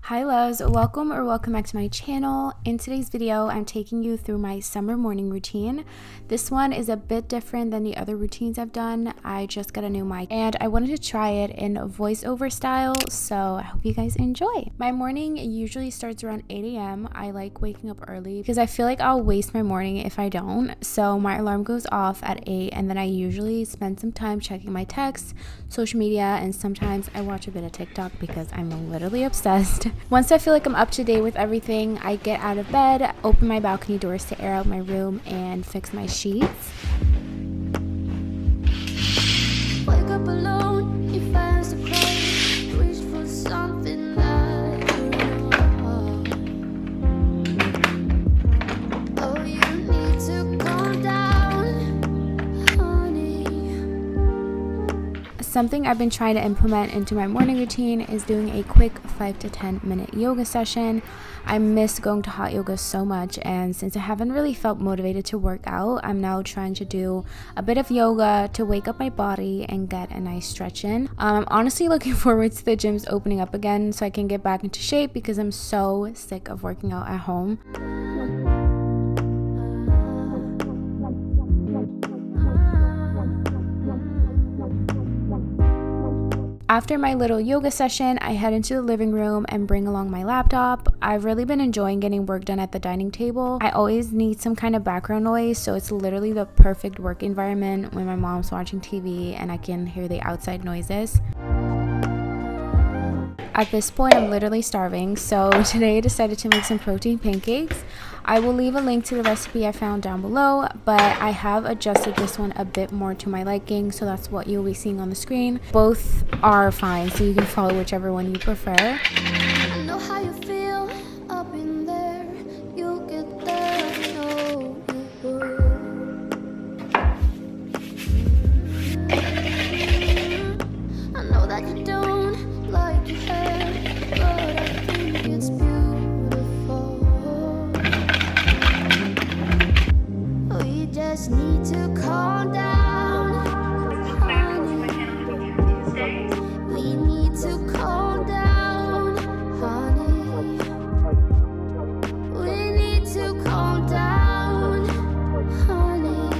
Hi loves, welcome back to my channel. In today's video, I'm taking you through my summer morning routine. This one is a bit different than the other routines I've done. I just got a new mic and I wanted to try it in voiceover style, so I hope you guys enjoy. My morning usually starts around 8 a.m. I like waking up early because I feel like I'll waste my morning if I don't. So my alarm goes off at 8 and then I usually spend some time checking my texts, social media, and sometimes I watch a bit of TikTok because I'm literally obsessed. Once I feel like I'm up to date with everything, I get out of bed, open my balcony doors to air out my room, and fix my sheets. Wake up alone, you fast to cry, wish for something that you know. Oh, you need to calm down, honey. Something I've been trying to implement into my morning routine is doing a quick 5 to 10 minute yoga session. I miss going to hot yoga so much, and since I haven't really felt motivated to work out, I'm now trying to do a bit of yoga to wake up my body and get a nice stretch in. I'm honestly looking forward to the gyms opening up again so I can get back into shape because I'm so sick of working out at home. After my little yoga session, I head into the living room and bring along my laptop. I've really been enjoying getting work done at the dining table. I always need some kind of background noise, so it's literally the perfect work environment when my mom's watching TV and I can hear the outside noises. At this point, I'm literally starving, so today I decided to make some protein pancakes. I will leave a link to the recipe I found down below, but I have adjusted this one a bit more to my liking, so that's what you'll be seeing on the screen. Both are fine, so you can follow whichever one you prefer. I know how you feel up in there. You'll get there, I know you will. I know that you don't like your hair, but I think it's beautiful. We just need to calm down, honey. We need to calm down, honey. We need to calm down, honey.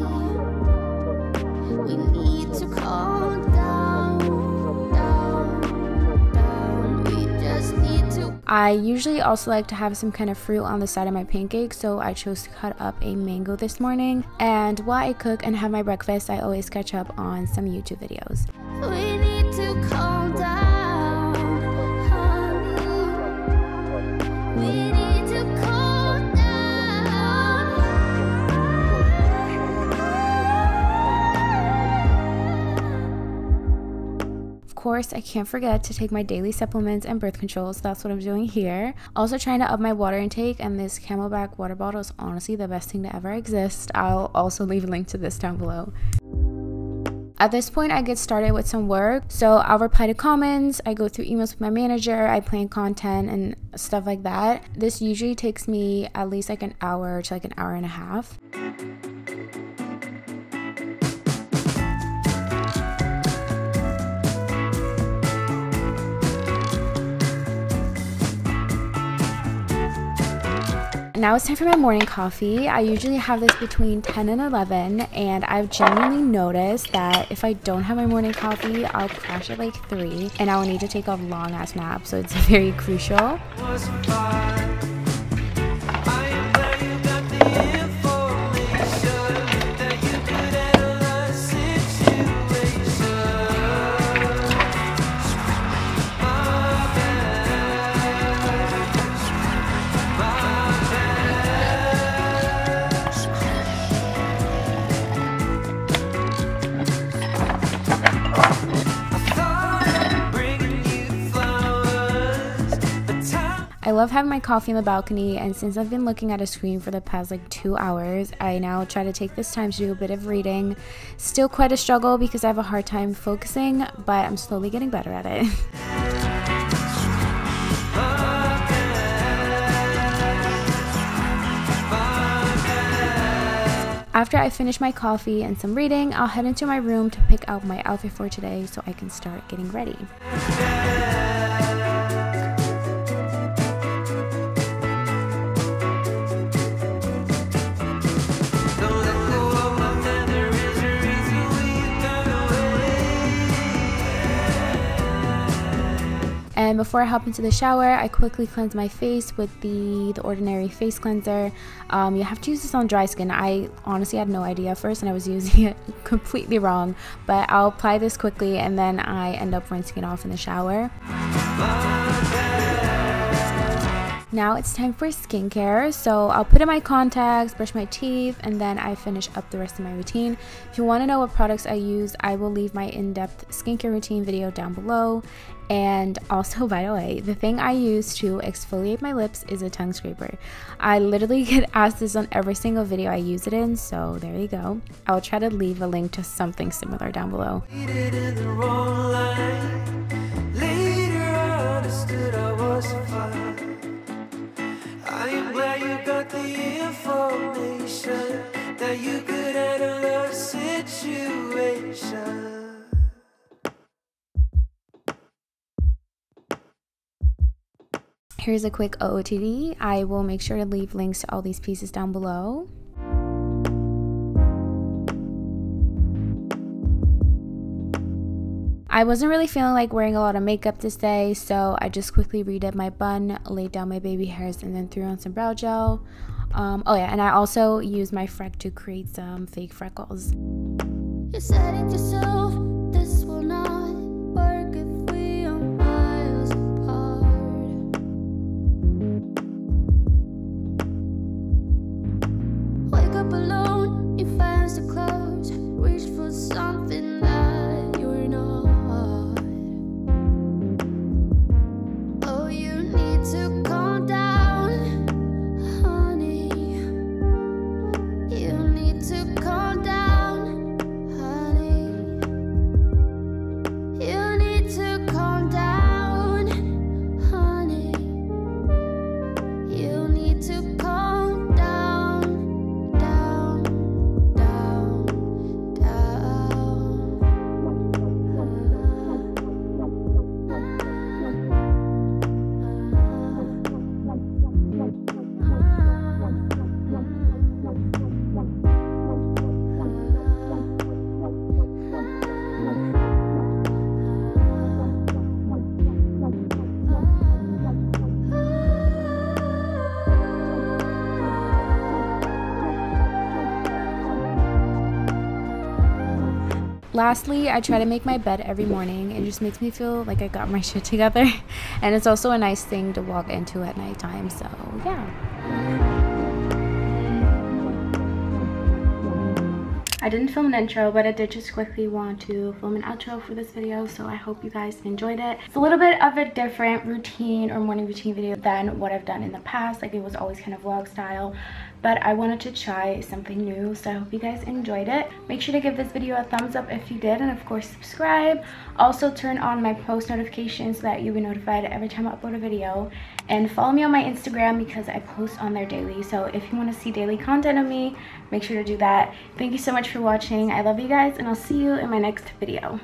We need to calm down, down. We just need to. I usually also like to have some kind of fruit on the side of my pancakes, so I chose to cut up a mango this morning. And while I cook and have my breakfast, I always catch up on some YouTube videos. We need to calm down, honey. We need to calm down. Of course, I can't forget to take my daily supplements and birth control, so that's what I'm doing here. Also trying to up my water intake, and this Camelback water bottle is honestly the best thing to ever exist. I'll also leave a link to this down below. At this point, I get started with some work. So I'll reply to comments, I go through emails with my manager, I plan content and stuff like that. This usually takes me at least like an hour to like an hour and a half. Now it's time for my morning coffee. I usually have this between 10 and 11, and I've genuinely noticed that if I don't have my morning coffee, I'll crash at like 3 and I will need to take a long ass nap, so it's very crucial. I love having my coffee on the balcony, and since I've been looking at a screen for the past like 2 hours, I now try to take this time to do a bit of reading. Still quite a struggle because I have a hard time focusing, but I'm slowly getting better at it. After I finish my coffee and some reading, I'll head into my room to pick out my outfit for today so I can start getting ready. And before I hop into the shower, I quickly cleanse my face with the ordinary face cleanser. You have to use this on dry skin. I honestly had no idea at first and I was using it completely wrong, but I'll apply this quickly and then I end up rinsing it off in the shower. Now it's time for skincare, so I'll put in my contacts, brush my teeth, and then I finish up the rest of my routine. If you want to know what products I use, I will leave my in-depth skincare routine video down below. And also, by the way, the thing I use to exfoliate my lips is a tongue scraper. I literally get asked this on every single video I use it in, so there you go. I'll try to leave a link to something similar down below. I am glad you got the information that you could handle a situation. Here's a quick OOTD. I will make sure to leave links to all these pieces down below. I wasn't really feeling like wearing a lot of makeup this day, so I just quickly redid my bun, laid down my baby hairs, and then threw on some brow gel. Oh yeah, and I also used my Freck to create some fake freckles. You said it yourself, this will not work if we are miles apart. Wake up alone, your fans are closed, reach for something that you're not. To calm down, honey. You need to calm down, honey. You need to calm down, honey. You need to calm down, down, down, down. Lastly, I try to make my bed every morning. It just makes me feel like I got my shit together. And it's also a nice thing to walk into at nighttime, so yeah. I didn't film an intro, but I did just quickly want to film an outro for this video, so I hope you guys enjoyed it. It's a little bit of a different routine or morning routine video than what I've done in the past. Like, it was always kind of vlog style, but I wanted to try something new, so I hope you guys enjoyed it. Make sure to give this video a thumbs up if you did, and of course subscribe. Also turn on my post notifications so that you'll be notified every time I upload a video, and follow me on my Instagram because I post on there daily. So if you want to see daily content of me, make sure to do that. Thank you so much for watching. I love you guys, and I'll see you in my next video.